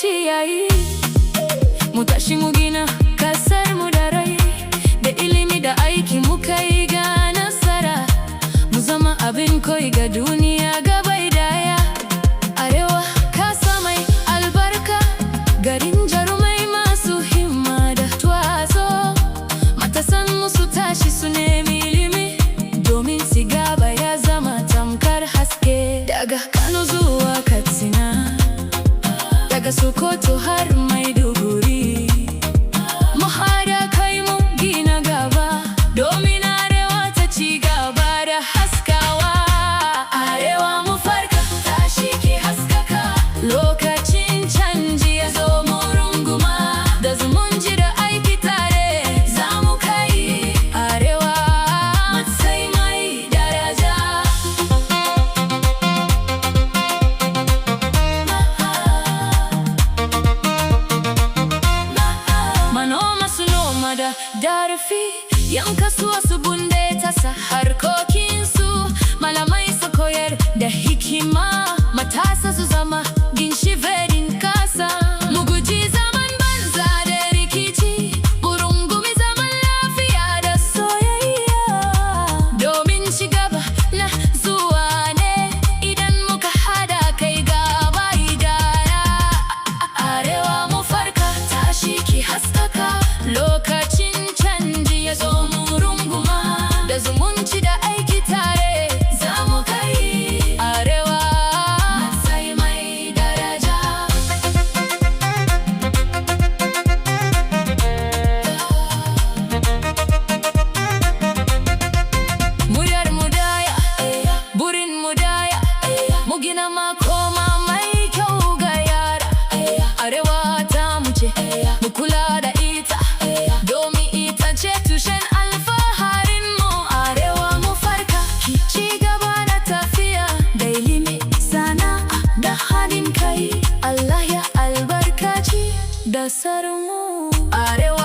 lokaci yayi. Mu tashi mu gina kasar mu da rai, da ilimi da aiki mu kai ga nasara. Mu zama abin koyi ga duniya gabai daya. Arewa kasa mai albarka, garin jarumai masu himma da kwazo. Matasan mu su tashi su nemi ilimi, domin ci gaba ya zama tamkar haske. Daga Kano zuwa Katsina, daga Sokoto har Maiduguri, mu haɗa kai mu gina gaba, domin Arewa ta ci gaba da haskawa. Arewa mu farka, tashi ki haskaka, lokacin canji ya zo mu runguma, da zumunci da aiki tare za mu kai Arewa matsayi mai daraja. Manoma su noma da darfi, yan kasuwa su bunde tasa harkokinsu, malamai su koyar da hikima, matasa su zama ginshiƙin kasa. Mu guji zaman banza da rikici, mu rungumi zaman lafiya da soyayya, domin ci gaba na zuwa ne idan muka haɗa kai gaba daya. Arewa mu farka, tashi ki haskaka, lokacin canji ya zo mu runguma, da zumunci da aiki tare za mu kai Arewa matsayi mai daraja. Muryar mu daya, burin mu daya, mu gina makoma mai kyau ga yara. Arewa ta mu ce, mu kula da ita, domin ita ce tushen alfaharin mu. Arewa mu farka, ki ci gaba da tafiya, da ilimi, sana'a da haɗin kai. Allah ya albarkaci da mu. Arewa